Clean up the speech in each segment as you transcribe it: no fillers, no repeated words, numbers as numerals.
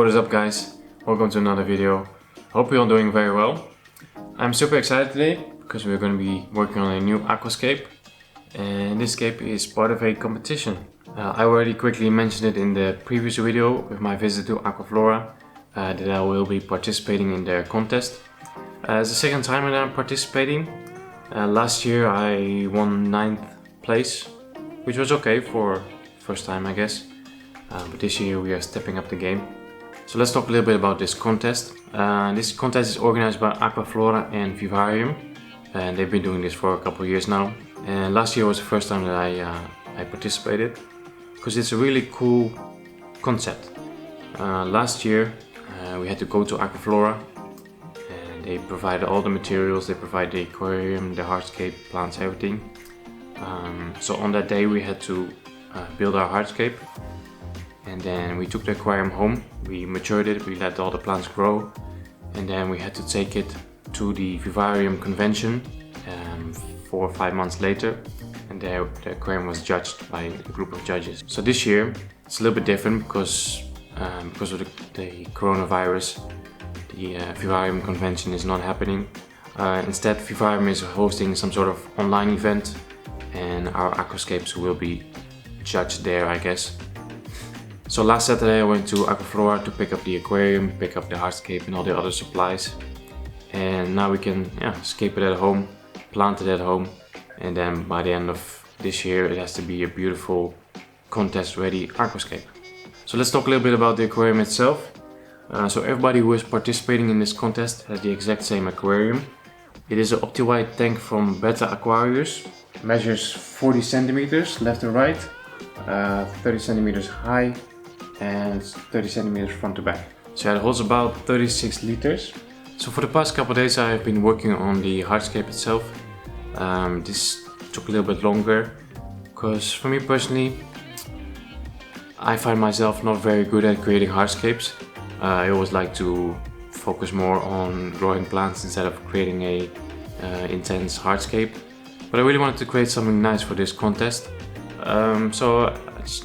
What is up, guys? Welcome to another video. Hope you're all doing very well. I'm super excited today because we're going to be working on a new aquascape, and this scape is part of a competition. I already quickly mentioned it in the previous video with my visit to Aquaflora that I will be participating in their contest. It's the second time that I'm participating. Last year I won 9th place, which was okay for first time, I guess. But this year we are stepping up the game. So let's talk a little bit about this contest. This contest is organized by Aquaflora and Vivarium, and they've been doing this for a couple of years now. And last year was the first time that I participated, because it's a really cool concept. Last year we had to go to Aquaflora, and they provided all the materials. They provide the aquarium, the hardscape, plants, everything. So on that day we had to build our hardscape. And then we took the aquarium home, we matured it, we let all the plants grow, and then we had to take it to the Vivarium convention 4 or 5 months later, and the aquarium was judged by a group of judges. So this year it's a little bit different because of the coronavirus. The Vivarium convention is not happening. Instead, Vivarium is hosting some sort of online event, and our aquascapes will be judged there, I guess. So last Saturday I went to Aquaflora to pick up the aquarium, pick up the hardscape and all the other supplies. And now we can scape it at home, plant it at home, and then by the end of this year it has to be a beautiful contest ready aquascape. So let's talk a little bit about the aquarium itself. So everybody who is participating in this contest has the exact same aquarium. It is an OptiWide tank from Beta Aquarius, measures 40 centimeters left and right, 30 centimeters high, and 30 centimeters front to back. So it holds about 36 liters. So for the past couple of days I have been working on the hardscape itself. This took a little bit longer because for me personally, I find myself not very good at creating hardscapes. I always like to focus more on growing plants instead of creating a intense hardscape. But I really wanted to create something nice for this contest. So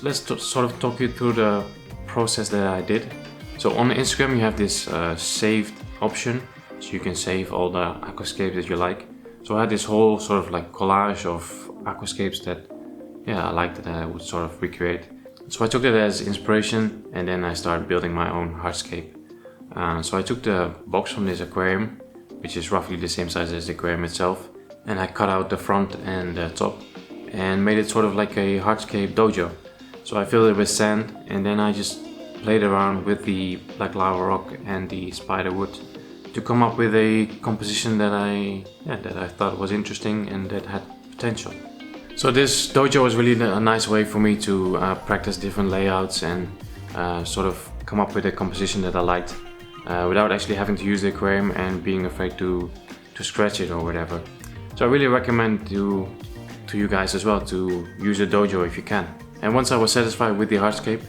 let's sort of talk you through the process that I did. So on Instagram you have this saved option, so you can save all the aquascapes that you like. So I had this whole sort of like collage of aquascapes that I liked, that I would sort of recreate. So I took that as inspiration, and then I started building my own hardscape. So I took the box from this aquarium, which is roughly the same size as the aquarium itself, and I cut out the front and the top and made it sort of like a hardscape dojo. So I filled it with sand, and then I just played around with the black lava rock and the Spiderwood to come up with a composition that I thought was interesting and that had potential. So this dojo was really a nice way for me to practice different layouts and sort of come up with a composition that I liked without actually having to use the aquarium and being afraid to scratch it or whatever. So I really recommend to you guys as well to use a dojo if you can. And once I was satisfied with the hardscape,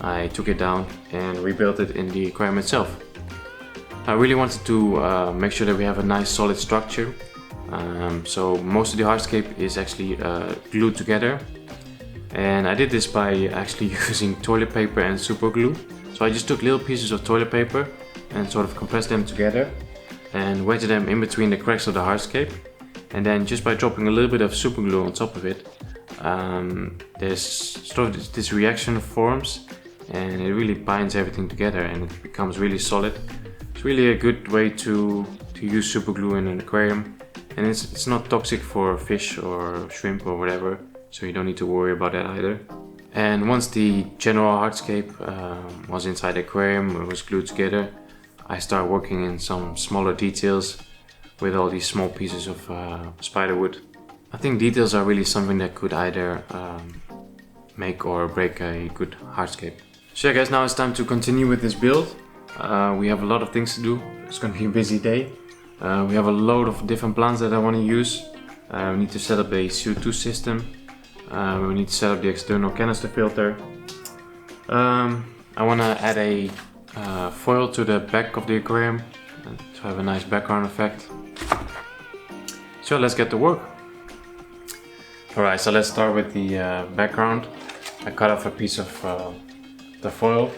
I took it down and rebuilt it in the aquarium itself. I really wanted to make sure that we have a nice solid structure. So most of the hardscape is actually glued together, and I did this by actually using toilet paper and super glue. So I just took little pieces of toilet paper and sort of compressed them together and wedged them in between the cracks of the hardscape. And then just by dropping a little bit of super glue on top of it, there's sort of this reaction forms, and it really binds everything together and it becomes really solid. It's really a good way to use super glue in an aquarium, and it's not toxic for fish or shrimp or whatever, so you don't need to worry about that either. And once the general hardscape was inside the aquarium, it was glued together, I started working in some smaller details with all these small pieces of spiderwood. I think details are really something that could either make or break a good hardscape. So yeah guys, now it's time to continue with this build. We have a lot of things to do. It's going to be a busy day. We have a load of different plants that I want to use. We need to set up a CO2 system. We need to set up the external canister filter. I want to add a foil to the back of the aquarium to have a nice background effect. So let's get to work. Alright, so let's start with the background. I cut off a piece of the foil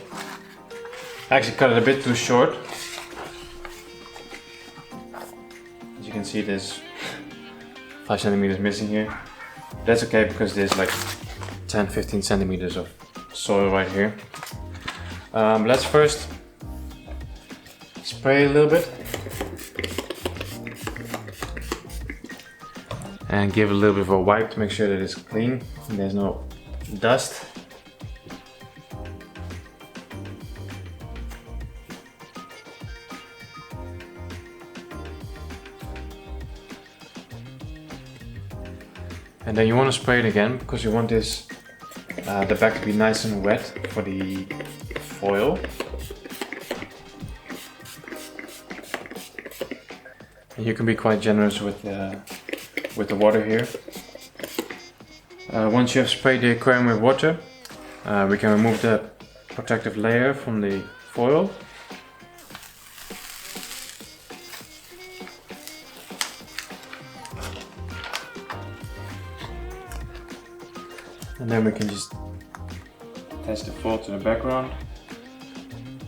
I actually cut it a bit too short. As you can see, there's 5 centimeters missing here. That's okay because there's like 10-15 centimeters of soil right here. Let's first spray a little bit and give a little bit of a wipe to make sure that it's clean and there's no dust. And then you want to spray it again because you want this the back to be nice and wet for the foil. And you can be quite generous with the water here. Once you have sprayed the aquarium with water, we can remove the protective layer from the foil. And then we can just attach the foil to the background,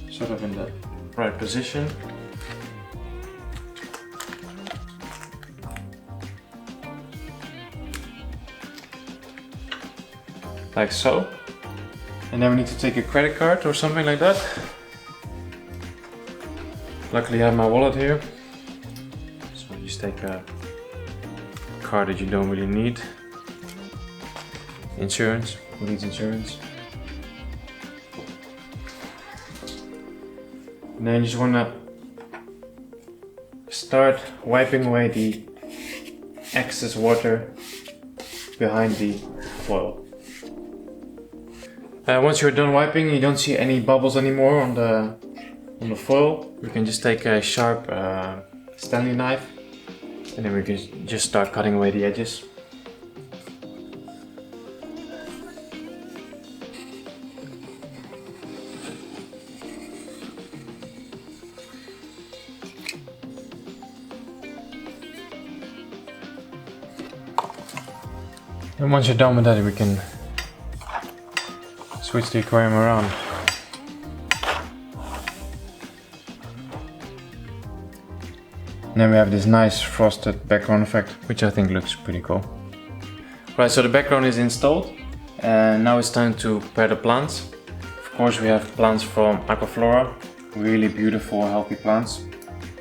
sort of in the right position. Like so. And then we need to take a credit card or something like that. Luckily I have my wallet here. So just take a card that you don't really need. Insurance, who needs insurance? And then you just want to start wiping away the excess water behind the foil. Once you're done wiping, you don't see any bubbles anymore on the foil. You can just take a sharp Stanley knife and then we can just start cutting away the edges. And once you're done with that, we can switch the aquarium around. And then we have this nice frosted background effect, which I think looks pretty cool. Right, so the background is installed and now it's time to prepare the plants. Of course we have plants from Aquaflora, really beautiful, healthy plants.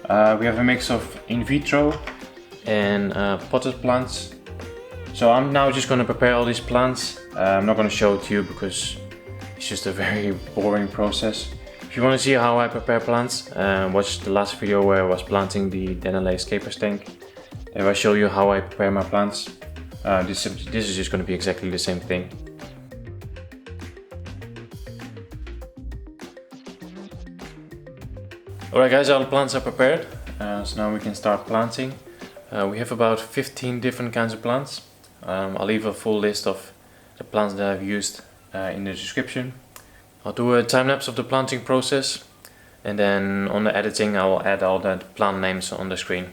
We have a mix of in vitro and potted plants. So I'm now just going to prepare all these plants. I'm not going to show it to you because it's just a very boring process. If you want to see how I prepare plants, watch the last video where I was planting the Dennerle escapers tank. There I show you how I prepare my plants. This is just going to be exactly the same thing. Alright guys, all the plants are prepared. So now we can start planting. We have about 15 different kinds of plants. I'll leave a full list of the plants that I've used in the description. I'll do a time lapse of the planting process and then on the editing I will add all the plant names on the screen.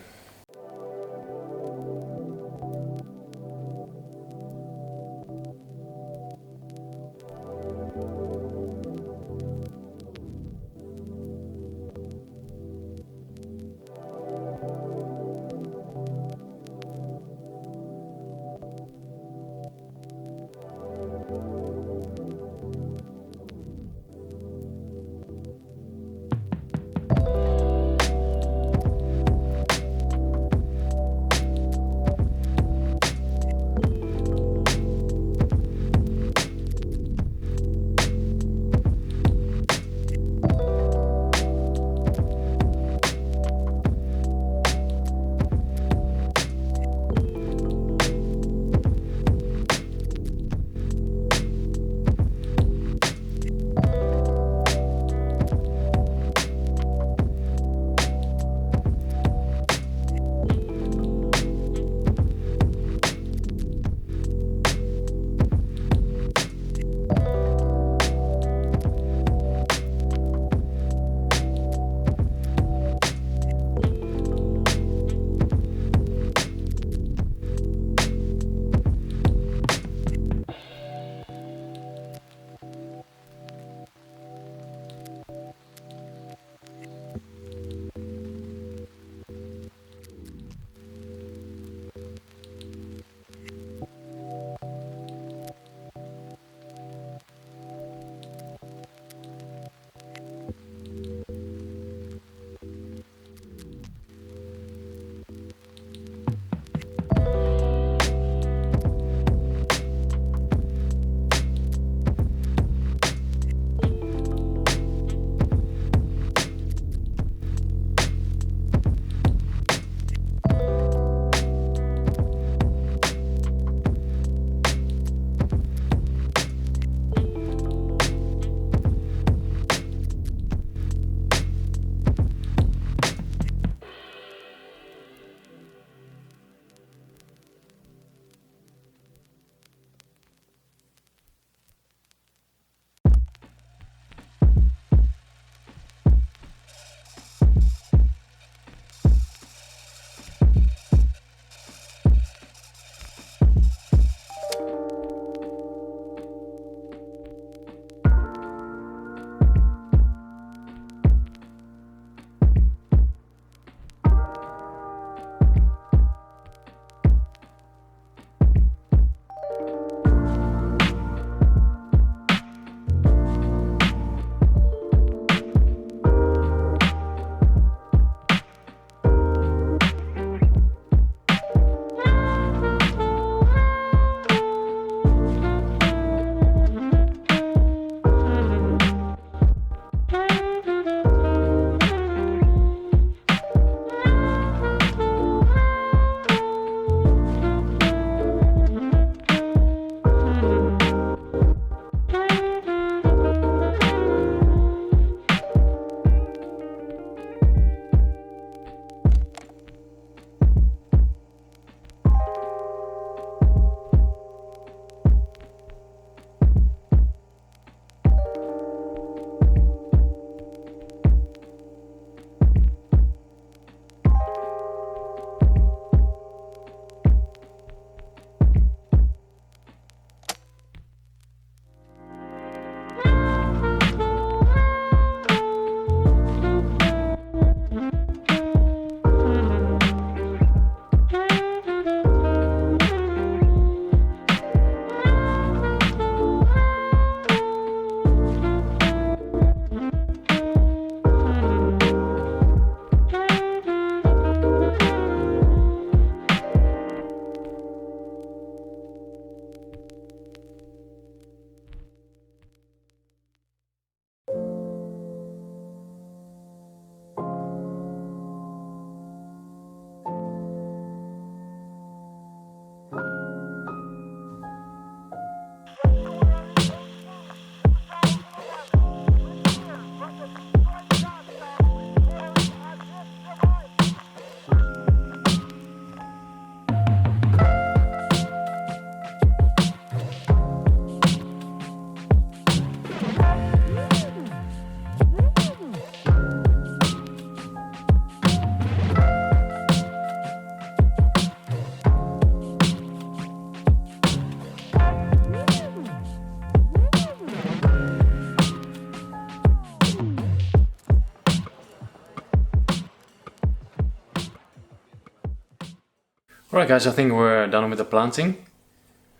Alright guys, I think we're done with the planting.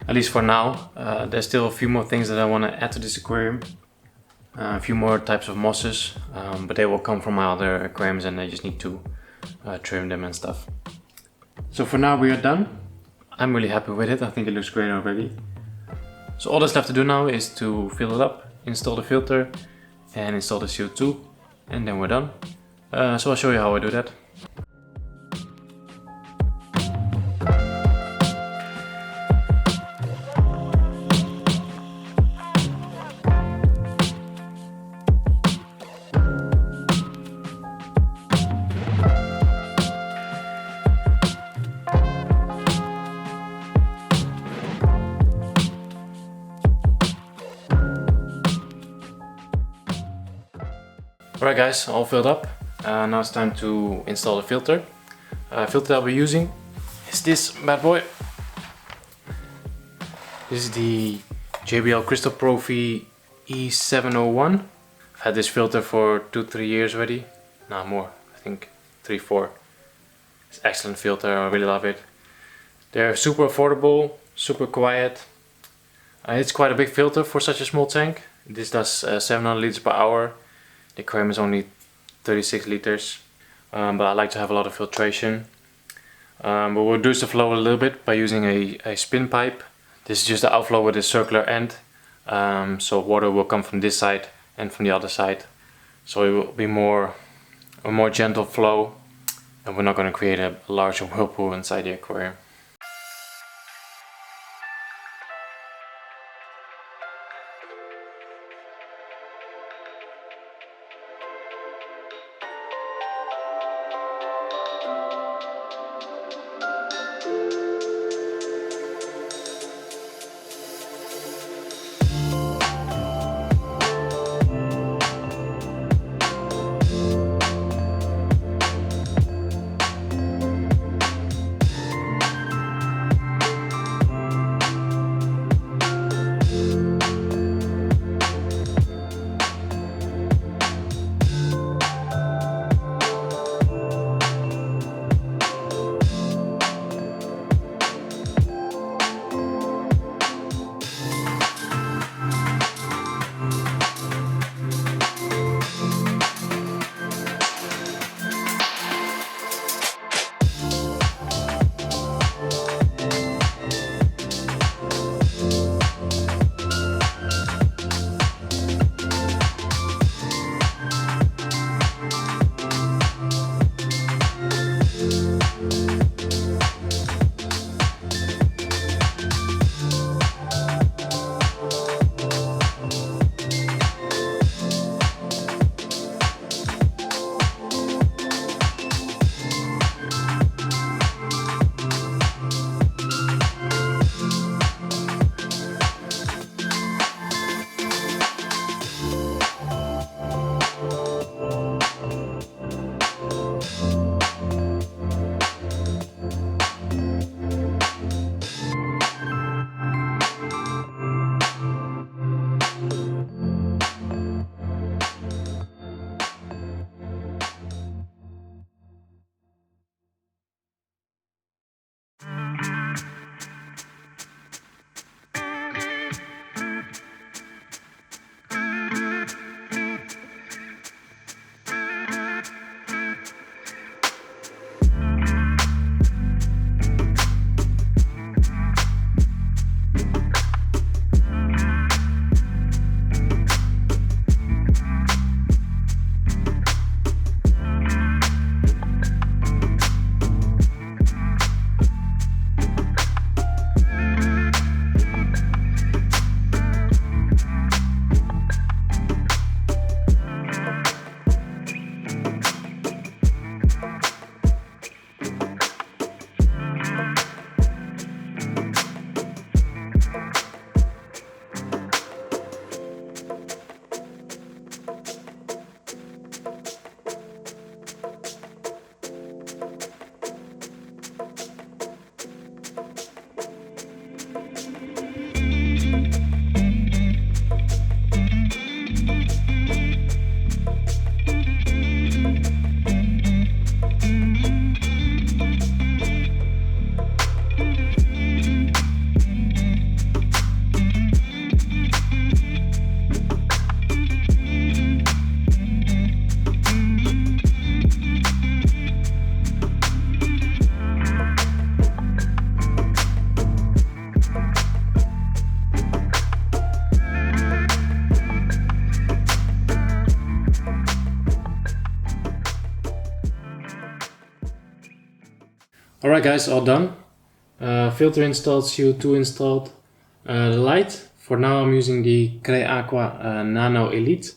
At least for now. There's still a few more things that I want to add to this aquarium. A few more types of mosses, but they will come from my other aquariums and I just need to trim them and stuff. So for now we are done. I'm really happy with it. I think it looks great already. So all that's left to do now is to fill it up, install the filter and install the CO2, and then we're done. So I'll show you how I do that. Alright guys, all filled up. Now it's time to install the filter. Filter I'll be using is this bad boy. This is the JBL Crystal Profi E701. I've had this filter for 2-3 years already. No, more, I think 3-4. It's an excellent filter, I really love it. They're super affordable, super quiet. It's quite a big filter for such a small tank. This does 700 liters per hour. The aquarium is only 36 liters, but I like to have a lot of filtration. But we'll reduce the flow a little bit by using a spin pipe. This is just the outflow with a circular end, so water will come from this side and from the other side. So it will be a more gentle flow, and we're not going to create a large whirlpool inside the aquarium. Alright guys, all done. Filter installed, CO2 installed. The light, for now I'm using the Creaqua Nano Elite.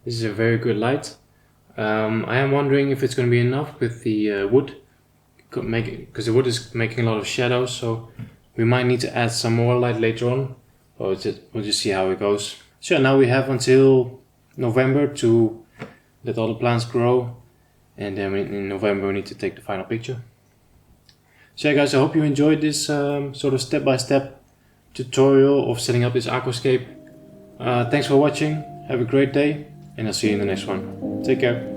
This is a very good light. I am wondering if it's going to be enough with the wood, because the wood is making a lot of shadows, so we might need to add some more light later on. We'll just see how it goes. So now we have until November to let all the plants grow, and then in November we need to take the final picture. So yeah guys, I hope you enjoyed this sort of step-by-step tutorial of setting up this aquascape. Thanks for watching, have a great day, and I'll see you in the next one. Take care.